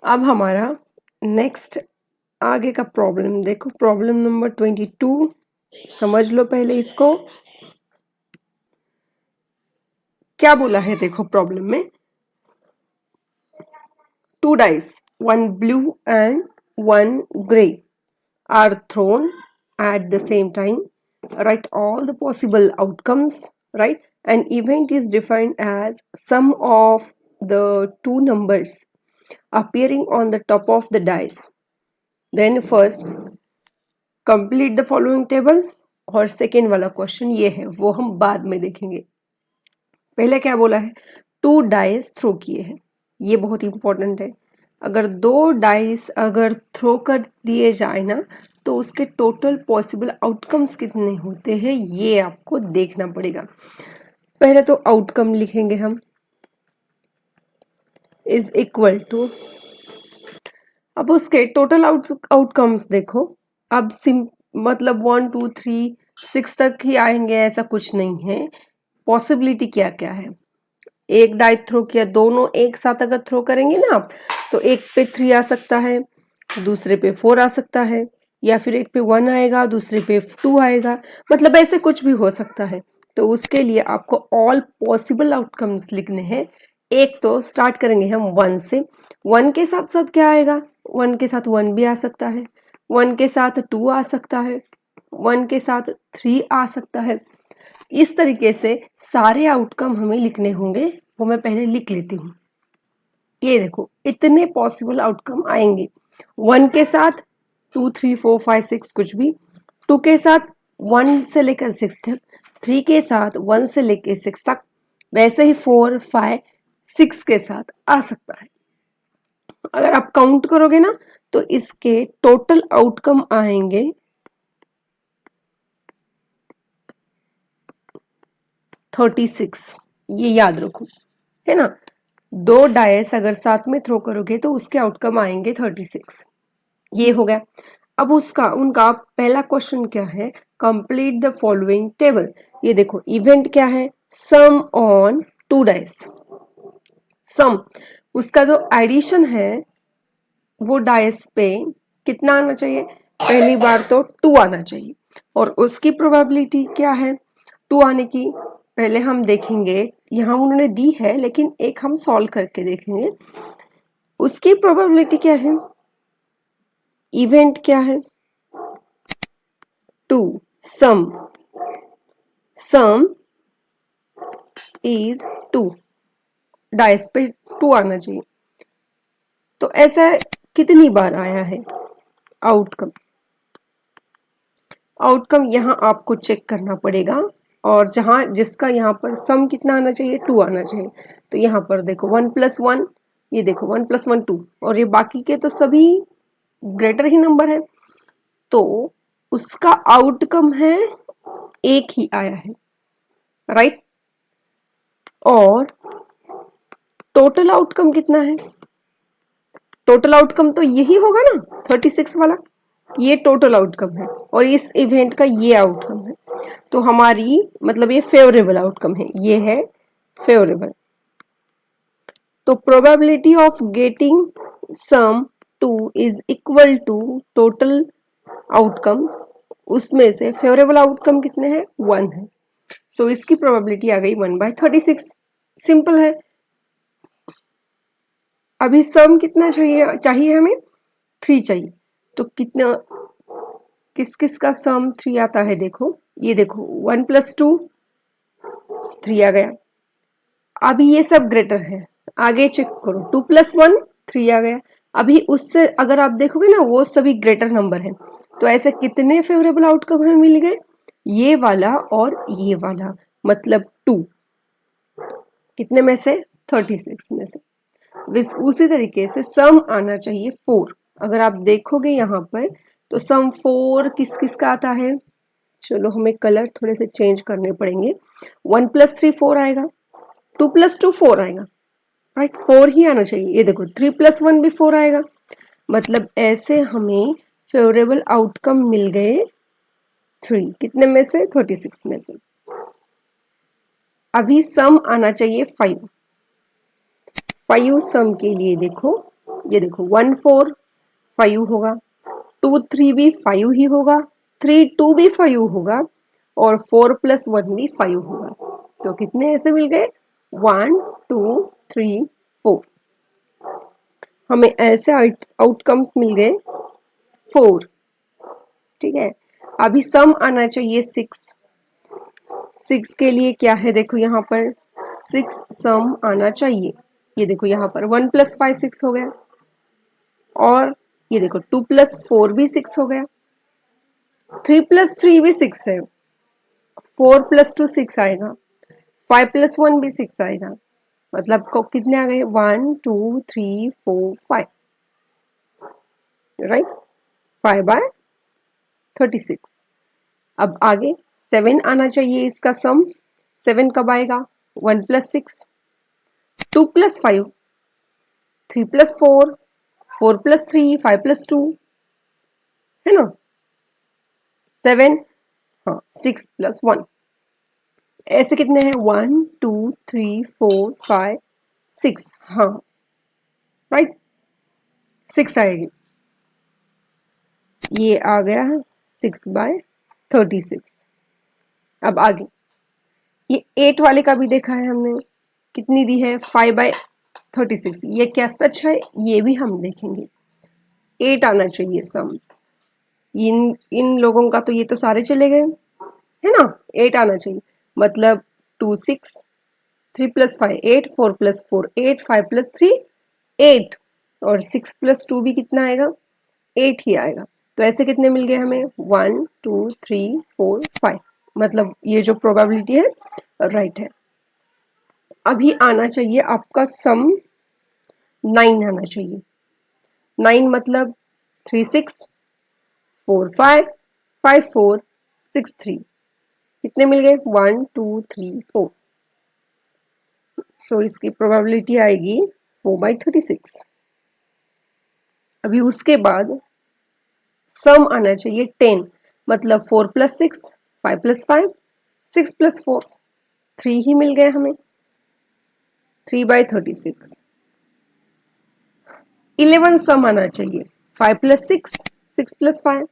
अब हमारा नेक्स्ट आगे का प्रॉब्लम देखो, प्रॉब्लम नंबर 22 समझ लो पहले इसको। क्या बोला है देखो प्रॉब्लम में, 2 dice, 1 blue and 1 gray are thrown at the same time. Write all the possible outcomes, right? An event is defined as sum of the two numbers appearing on the top of the dice. Then first complete the following table, और second वाला question ये है, वो हम बाद में देखेंगे। पहले क्या बोला है, 2 डाइस थ्रो किए हैं, ये बहुत इंपॉर्टेंट है। अगर 2 डाइस अगर थ्रो कर दिए जाए ना, तो उसके टोटल पॉसिबल आउटकम्स कितने होते हैं ये आपको देखना पड़ेगा। पहले तो आउटकम लिखेंगे हम, इज इक्वल टू, अब उसके टोटल आउटकम्स देखो। अब मतलब 1 2 3 6 तक ही आएंगे ऐसा कुछ नहीं है। पॉसिबिलिटी क्या क्या है, एक डाई थ्रो किया, दोनों एक साथ अगर थ्रो करेंगे ना आप, तो एक पे 3 आ सकता है, दूसरे पे 4 आ सकता है, या फिर एक पे 1 आएगा, दूसरे पे 2 आएगा, मतलब ऐसे कुछ भी हो सकता है। तो उसके लिए आपको ऑल पॉसिबल आउटकम्स लिखने हैं। एक तो स्टार्ट करेंगे हम 1 से, 1 के साथ साथ क्या आएगा, 1 के साथ 1 भी आ सकता है, 1 के साथ 2 आ सकता है, 1 के साथ 3 आ सकता है। इस तरीके से सारे आउटकम हमें लिखने होंगे, वो मैं पहले लिख लेती हूँ। ये देखो इतने पॉसिबल आउटकम आएंगे, 1 के साथ 2 3 4 5 6 कुछ भी, 2 के साथ 1 से लेकर 6 तक, 3 के साथ 1 से लेकर 6 तक, वैसे ही 4 5 6 के साथ आ सकता है। अगर आप काउंट करोगे ना, तो इसके टोटल आउटकम आएंगे 36, ये याद रखो, है ना। 2 डायस अगर साथ में थ्रो करोगे तो उसके आउटकम आएंगे 36, ये हो गया। अब उनका पहला क्वेश्चन क्या है, कंप्लीट द फॉलोइंग टेबल। ये देखो इवेंट क्या है, सम ऑन 2 डाइस। सम, उसका जो एडिशन है वो डाइस पे कितना आना चाहिए, पहली बार तो 2 आना चाहिए, और उसकी प्रोबेबिलिटी क्या है 2 आने की। पहले हम देखेंगे, यहाँ उन्होंने दी है लेकिन एक हम सॉल्व करके देखेंगे। उसकी प्रोबेबिलिटी क्या है, इवेंट क्या है 2, सम इज 2, डाइस पे 2 आना चाहिए। तो ऐसा कितनी बार आया है आउटकम, यहाँ आपको चेक करना पड़ेगा, और जहां जिसका यहाँ पर सम कितना आना चाहिए 2 आना चाहिए। तो यहाँ पर देखो 1 + 1, ये देखो 1 + 1 2, और ये बाकी के तो सभी ग्रेटर ही नंबर है, तो उसका आउटकम है एक ही आया है, राइट। और टोटल आउटकम कितना है, टोटल आउटकम तो यही होगा ना 36 वाला, ये टोटल आउटकम है, और इस इवेंट का ये आउटकम है। तो हमारी मतलब ये फेवरेबल आउटकम है, ये है फेवरेबल। तो probability of getting sum 2 is equal to total outcome, उसमें से फेवरेबल आउटकम कितने हैं 1 है। सो इसकी प्रोबेबिलिटी आ गई 1/36, सिंपल है। अभी सम कितना चाहिए हमें 3 चाहिए, तो कितना किस किस का सम 3 आता है, देखो ये देखो 1 + 2 3 आ गया। अभी ये सब ग्रेटर है, आगे चेक करो 2 + 1 3 आ गया। अभी उससे अगर आप देखोगे ना वो सभी ग्रेटर नंबर है, तो ऐसे कितने फेवरेबल आउटकम हमें मिल गए, ये वाला और ये वाला, मतलब 2 कितने में से 36 में से। उसी तरीके से सम आना चाहिए 4। अगर आप देखोगे यहाँ पर तो सम 4 किस किस का आता है, चलो हमें कलर थोड़े से चेंज करने पड़ेंगे। 1 + 3 4 आएगा, 2 + 2 4 आएगा, राइट 4 ही आना चाहिए। ये देखो 3 + 1 भी 4 आएगा, मतलब ऐसे हमें फेवरेबल आउटकम मिल गए 3, कितने में से 36 में से। अभी सम आना चाहिए 5 सम के लिए देखो ये देखो 1 4 5 होगा, 2 3 भी 5 ही होगा, 3 2 भी 5 होगा और 4 + 1 भी 5 होगा। तो कितने ऐसे मिल गए? 1 2 3 4। हमें ऐसे आउटकम्स मिल गए 4। ठीक है, अभी सम आना चाहिए 6। 6 के लिए क्या है, देखो यहाँ पर 6 सम आना चाहिए। ये देखो यहाँ पर 1 + 5 6 हो गया, और ये देखो 2 + 4 भी 6 हो गया, 3 + 3 भी 6 है, 4 + 2 6 आएगा, 5 + 1 भी 6 आएगा। मतलब को कितने आ गए? 1 2 3 4 5, राइट, 5/36। अब आगे 7 आना चाहिए इसका सम। 7 कब आएगा? 1 + 6, 2 + 5, 3 + 4, 4 + 3, 5 + 2, है ना? 7, हाँ 6 + 1, ऐसे कितने हैं? 1 2 3 4 5 6, हाँ राइट, 6 आएगी। ये आ गया 6/36। अब आगे ये 8 वाले का भी देखा है हमने, कितनी दी है? 5/36। ये क्या सच है? ये भी हम देखेंगे। 8 आना चाहिए सम। इन इन लोगों का तो ये तो सारे चले गए, है ना? 8 आना चाहिए, मतलब 2 6, 3 + 5 8, 4 + 4 8, 5 + 3 8, और 6 + 2 भी कितना आएगा? 8 ही आएगा। तो ऐसे कितने मिल गए हमें? 1 2 3 4 5, मतलब ये जो प्रोबेबिलिटी है राइट है। अभी आना चाहिए आपका सम 9 आना चाहिए। 9 मतलब 3 6 4 5 5 4 6 3, कितने मिल गए? 1 2 3 4। सो इसकी प्रोबेबिलिटी आएगी 4/36। अभी उसके बाद सम आना चाहिए 10, मतलब 4 + 6 5 + 5 6 + 4, 3 ही मिल गए हमें, 3/36। 11 सम आना चाहिए, 5 + 6 6 + 5,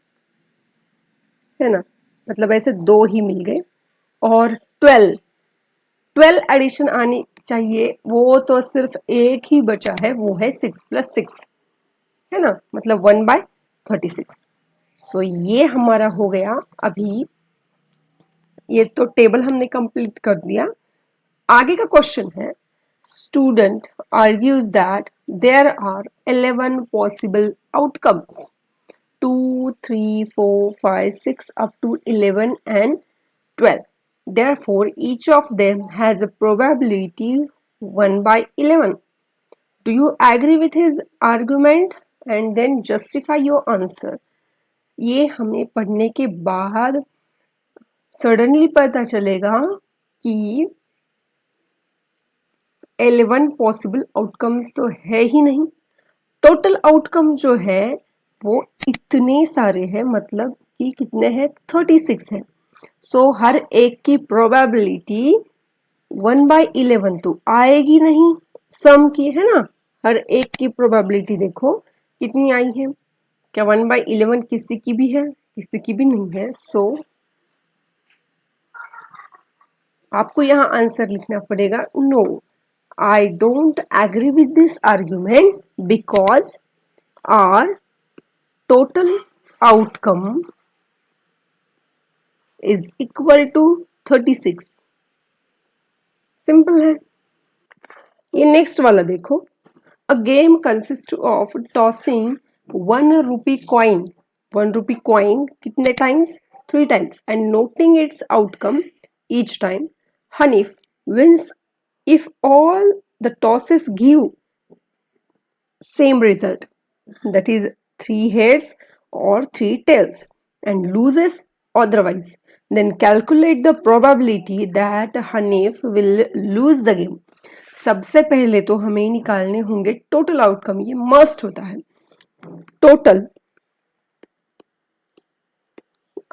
है ना? मतलब ऐसे 2 ही मिल गए। और 12 एडिशन आनी चाहिए, वो तो सिर्फ एक ही बचा है, वो है 6 + 6, है ना? मतलब 1/36। सो ये हमारा हो गया। अभी ये तो टेबल हमने कंप्लीट कर दिया। आगे का क्वेश्चन है, student argues that there are 11 possible outcomes, 2 3 4 5 6 up to 11 and 12. Therefore, each of them has a probability 1/11. Do you agree with his argument? And then justify your answer. ये हमें पढ़ने के बाद सडनली पता चलेगा कि 11 पॉसिबल आउटकम्स तो है ही नहीं। टोटल आउटकम जो है वो इतने सारे हैं, मतलब कि कितने हैं? 36 है। सो हर एक की प्रोबेबिलिटी 1/11 तो आएगी नहीं सम की, है ना? हर एक की प्रोबेबिलिटी देखो कितनी आई है। क्या 1/11 किसी की भी है? किसी की भी नहीं है। सो आपको यहाँ आंसर लिखना पड़ेगा, no I don't agree with this argument because our total outcome is equal to 36। Simple है। ये नेक्स्ट वाला देखो, a game consist of tossing 1 rupee coin, 1 rupee coin कितने times? 3 times, and noting its outcome each time. Hanif wins if all the tosses give same result, that is 3 heads or 3 tails, and loses otherwise. Then calculate the probability that Hanif will lose the game. सबसे पहले तो हमें निकालने होंगे total outcome, ये must होता है। Total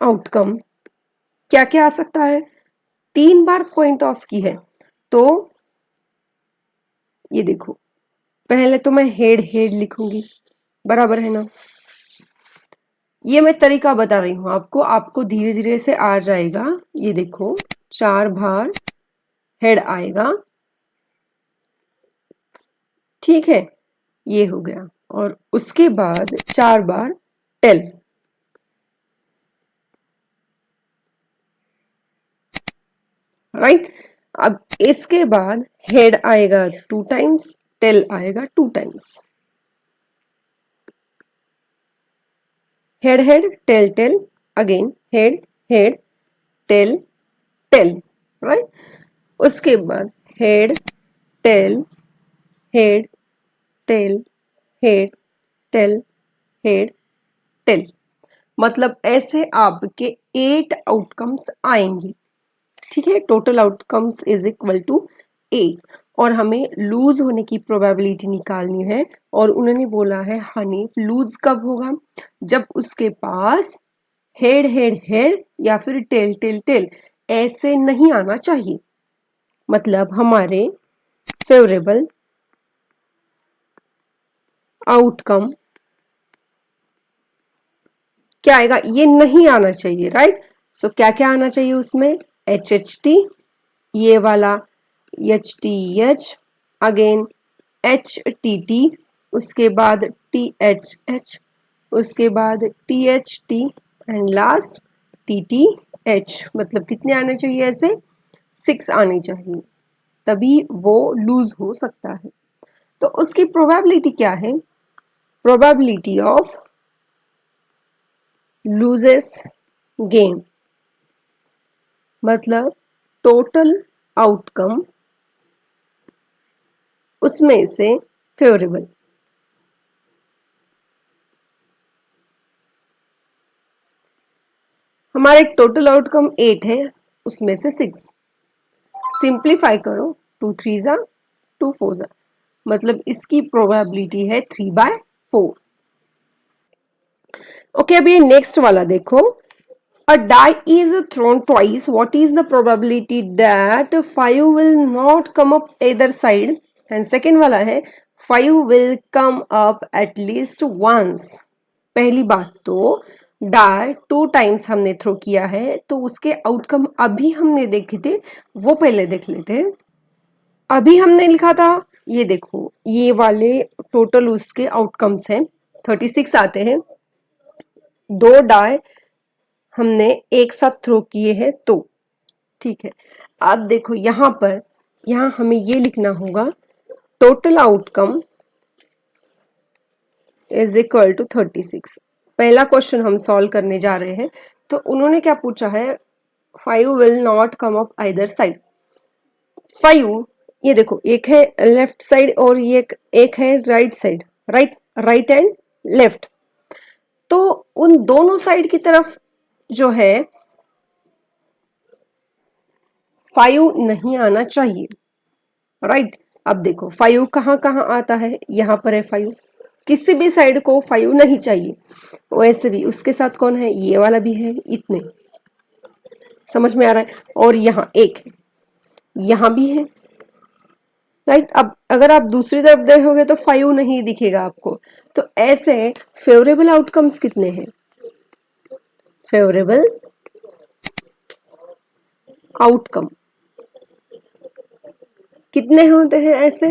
outcome क्या क्या आ सकता है? 3 बार कॉइन टॉस की है, तो ये देखो पहले तो मैं हेड हेड लिखूंगी, बराबर है ना। ये मैं तरीका बता रही हूं आपको, आपको धीरे धीरे से आ जाएगा। ये देखो 4 बार हेड आएगा, ठीक है, ये हो गया। और उसके बाद 4 बार टेल, राइट। अब इसके बाद हेड आएगा 2 टाइम्स, टेल आएगा 2 times. Head head tail tail, again head head tail tail, right. उसके बाद head tail head tail head tail head tail, मतलब ऐसे आपके 8 आउटकम्स आएंगे, ठीक है। Total outcomes is equal to 8 और हमें लूज होने की प्रोबेबिलिटी निकालनी है। और उन्होंने बोला है हनी लूज कब होगा, जब उसके पास हेड हेड हेड या फिर टेल टेल टेल ऐसे नहीं आना चाहिए, मतलब हमारे फेवरेबल आउटकम क्या आएगा, ये नहीं आना चाहिए, राइट। सो क्या क्या आना चाहिए उसमें, एच एच टी, ये वाला H T H, again H T T, उसके बाद टी एच एच, उसके बाद T H T and last T T H. मतलब कितने आने चाहिए ऐसे, 6 आने चाहिए, तभी वो लूज हो सकता है। तो उसकी प्रोबेबिलिटी क्या है, प्रोबेबिलिटी ऑफ लूजेस गेन, मतलब टोटल आउटकम उसमें से फेवरेबल। हमारे टोटल आउटकम 8 है, उसमें से 6, सिंप्लीफाई करो, 2 3 जा 2 4 जा, मतलब इसकी प्रोबेबिलिटी है 3/4। ओके, अब ये नेक्स्ट वाला देखो, a die is thrown twice, what is the probability that 5 will not come up either side, and second वाला है 5 will come up at least once। पहली बात तो डाई 2 टाइम्स हमने थ्रो किया है, तो उसके आउटकम अभी हमने देखे थे, वो पहले देख लेते हैं। अभी हमने लिखा था, ये देखो ये वाले टोटल उसके आउटकम्स हैं, 36 आते हैं। 2 डाई हमने एक साथ थ्रो किए हैं, तो ठीक है। अब देखो यहां पर, यहां हमें ये लिखना होगा total outcome is equal to 36। पहला क्वेश्चन हम सॉल्व करने जा रहे हैं, तो उन्होंने क्या पूछा है, 5 will not come up either side. 5, ये देखो एक है लेफ्ट साइड और ये एक है right side, right right and left, तो उन दोनों साइड की तरफ जो है 5 नहीं आना चाहिए, राइट। अब देखो 5 कहाँ कहाँ आता है, यहाँ पर है 5, किसी भी साइड को 5 नहीं चाहिए। वैसे भी उसके साथ कौन है, ये वाला भी है, इतने समझ में आ रहा है। और यहाँ एक है, यहाँ भी है, राइट। अब अगर आप दूसरी तरफ देखोगे तो 5 नहीं दिखेगा आपको। तो ऐसे फेवरेबल आउटकम्स कितने हैं, फेवरेबल आउटकम कितने होते हैं ऐसे,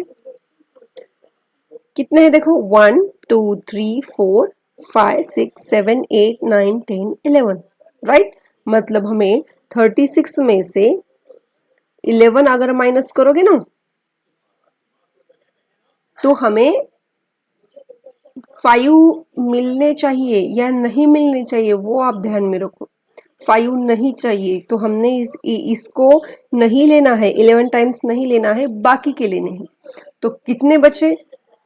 कितने हैं देखो, 1 2 3 4 5 6 7 8 9 10 11, राइट। मतलब हमें 36 में से 11 अगर माइनस करोगे ना, तो हमें 5 मिलने चाहिए या नहीं मिलने चाहिए, वो आप ध्यान में रखो। 5 नहीं चाहिए, तो हमने इसको नहीं लेना है, 11 टाइम्स नहीं लेना है, बाकी के लेने हैं। तो कितने बचे,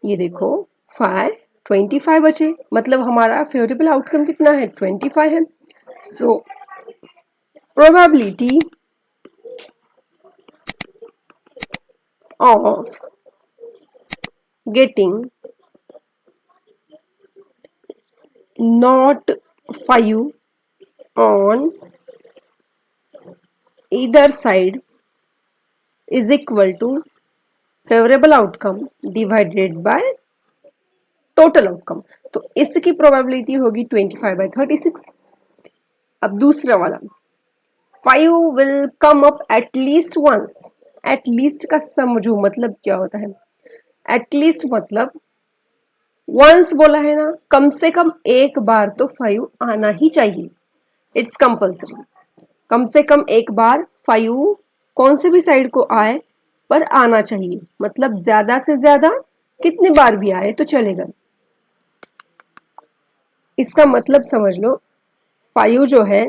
ये देखो 5, 25 बचे, मतलब हमारा फेवरेबल आउटकम कितना है, 25 है। So probability of getting not 5 on either side is equal to favourable outcome divided by total outcome, तो इसकी प्रोबेबिलिटी होगी 25/36। अब दूसरा वाला, 5 will come up at least once. At least का समझो मतलब क्या होता है। एट लीस्ट मतलब वंस बोला है ना, कम से कम एक बार तो 5 आना ही चाहिए, इट्स कंपल्सरी। कम से कम एक बार 5 कौन से भी साइड को आए पर आना चाहिए, मतलब ज्यादा से ज्यादा कितने बार भी आए तो चलेगा। इसका मतलब समझ लो, 5 जो है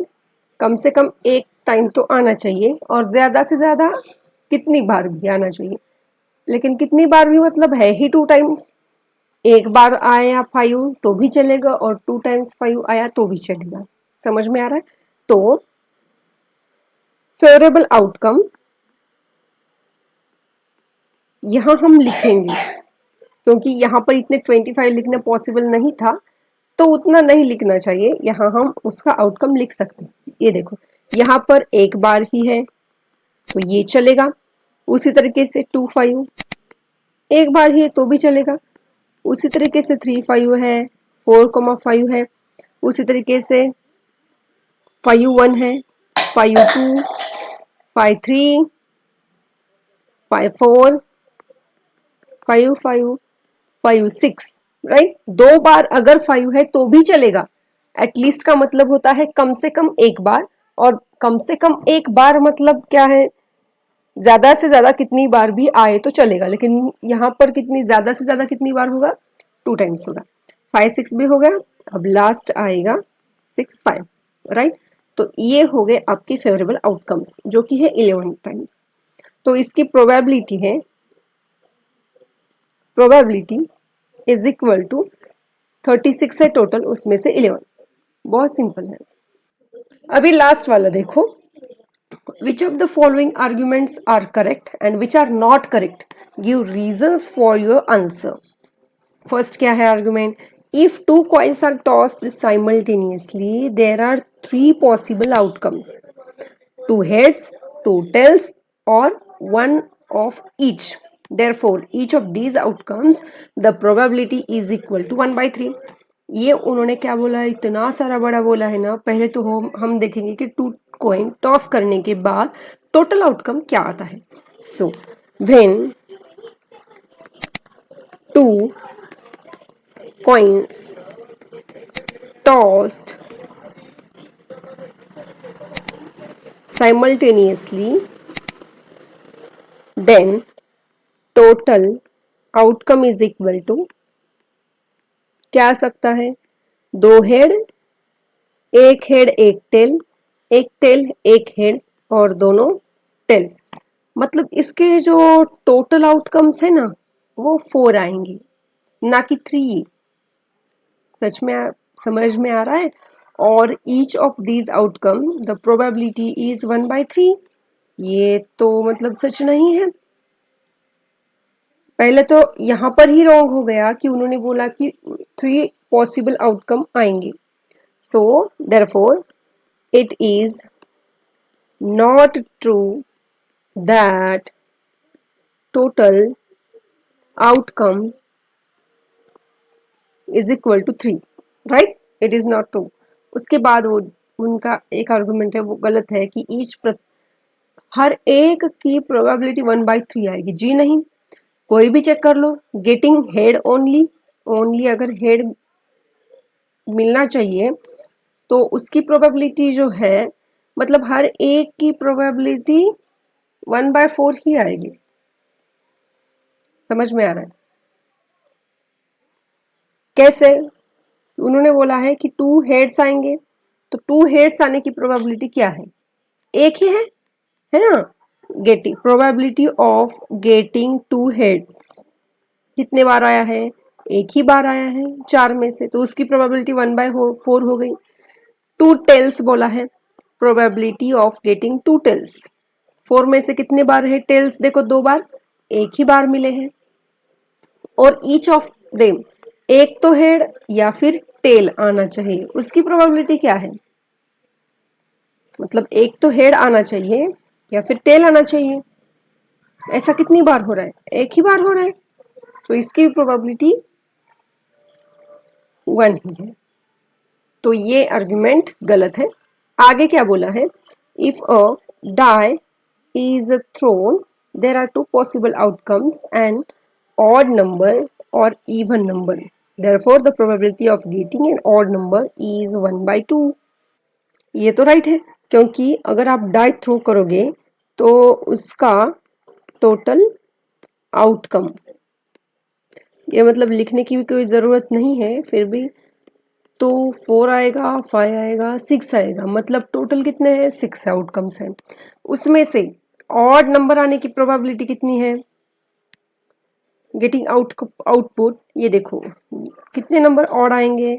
कम से कम एक टाइम तो आना चाहिए और ज्यादा से ज्यादा कितनी बार भी आना चाहिए। लेकिन कितनी बार भी मतलब है ही 2 टाइम्स। एक बार आया 5 तो भी चलेगा और 2 टाइम्स 5 आया तो भी चलेगा। समझ में आ रहा है? तो फेवरेबल आउटकम यहां हम लिखेंगे, क्योंकि यहाँ पर इतने 25 लिखना पॉसिबल नहीं था तो उतना नहीं लिखना चाहिए, यहाँ हम उसका आउटकम लिख सकते हैं। ये देखो यहाँ पर एक बार ही है तो ये चलेगा। उसी तरीके से 2 5 एक बार ही है तो भी चलेगा। उसी तरीके से 3 5 है, 4,5 है। उसी तरीके से 5 1 है, 5 2, 5 3, 5 4, 5 5, 5 6, राइट। 2 बार अगर 5 है तो भी चलेगा। एटलीस्ट का मतलब होता है कम से कम एक बार, और कम से कम एक बार मतलब क्या है, ज्यादा से ज्यादा कितनी बार भी आए तो चलेगा। लेकिन यहाँ पर कितनी ज्यादा से ज्यादा कितनी बार होगा, 2 टाइम्स होगा। 5 6 भी हो गया, अब लास्ट आएगा 6 5, राइट। तो ये हो गए आपके फेवरेबल आउटकम्स जो कि है 11 टाइम्स। तो इसकी प्रोबेबिलिटी इज इक्वल टू 36 है टोटल, उसमें से 11। बहुत सिंपल है। अभी लास्ट वाला देखो, which of the following arguments are correct and which are not correct, give reasons for your answer। First क्या है argument, if 2 coins are tossed simultaneously there are 3 possible outcomes, 2 heads, 2 tails or 1 of each, therefore each of these outcomes the probability is equal to 1/3। ये उन्होंने क्या बोला, इतना सारा बड़ा बोला है ना। पहले तो हम देखेंगे कि 2 कॉइन टॉस करने के बाद टोटल आउटकम क्या आता है। So when 2 coins tossed simultaneously then total outcome is equal to क्या आ सकता है, 2 हेड, एक हेड एक टेल, एक टेल एक हेड और दोनों टेल। मतलब इसके जो टोटल आउटकम्स है ना वो 4 आएंगे, ना कि 3। सच में समझ में आ रहा है? और each of these outcome the probability is 1/3। ये तो मतलब सच नहीं है। पहले तो यहाँ पर ही रॉन्ग हो गया कि उन्होंने बोला कि 3 पॉसिबल आउटकम आएंगे। So therefore it is not true that total outcome is equal to 3, right. It is not true. उसके बाद वो उनका एक आर्गुमेंट है वो गलत है कि हर एक की प्रोबेबिलिटी 1/3 आएगी। जी नहीं, कोई भी चेक कर लो, गेटिंग हेड ओनली अगर हेड मिलना चाहिए तो उसकी प्रोबेबिलिटी जो है मतलब हर एक की प्रोबेबिलिटी 1/4 ही आएगी। समझ में आ रहा है कैसे? उन्होंने बोला है कि 2 हेड्स आएंगे, तो 2 हेड्स आने की प्रोबेबिलिटी क्या है, एक ही है ना। Getting probability of getting 2 heads कितने बार आया है, एक ही बार आया है 4 में से, तो उसकी प्रोबेबिलिटी 1/4 हो गई। 2 टेल्स बोला है, प्रोबेबिलिटी ऑफ गेटिंग 2 टेल्स, 4 में से कितने बार है टेल्स, देखो 2 बार, एक ही बार मिले हैं। और ईच ऑफ देम, एक तो हेड या फिर टेल आना चाहिए, उसकी प्रोबेबिलिटी क्या है, मतलब एक तो हेड आना चाहिए या फिर टेल आना चाहिए। ऐसा कितनी बार हो रहा है? एक ही बार हो रहा है, तो इसकी भी प्रोबेबिलिटी 1 ही है। तो ये आर्गुमेंट गलत है। आगे क्या बोला है? If a die is thrown, there are two possible outcomes, an odd number or even number. Therefore, the probability of getting an odd number is 1/2. ये तो राइट है, क्योंकि अगर आप डाई थ्रो करोगे तो उसका टोटल आउटकम, ये मतलब लिखने की भी कोई ज़रूरत नहीं है, फिर भी तो 4 आएगा, 5 आएगा, 6 आएगा, मतलब टोटल कितने हैं? 6 आउटकम्स हैं। उसमें से ऑड नंबर आने की प्रोबेबिलिटी कितनी है? गेटिंग आउटपुट, ये देखो कितने नंबर ऑड आएंगे?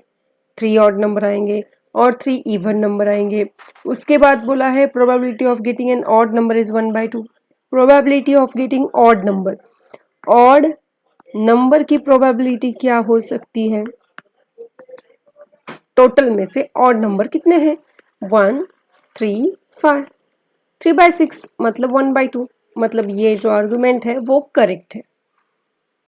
3 ऑड नंबर आएंगे और 3 इवन नंबर आएंगे। उसके बाद बोला है probability of getting an odd number is 1/2। Probability of getting odd number, odd number की प्रोबेबिलिटी क्या हो सकती है? टोटल में से ऑड नंबर कितने हैं? 1, 3, 5। 3/6 मतलब 1/2, मतलब ये जो आर्गुमेंट है वो करेक्ट है।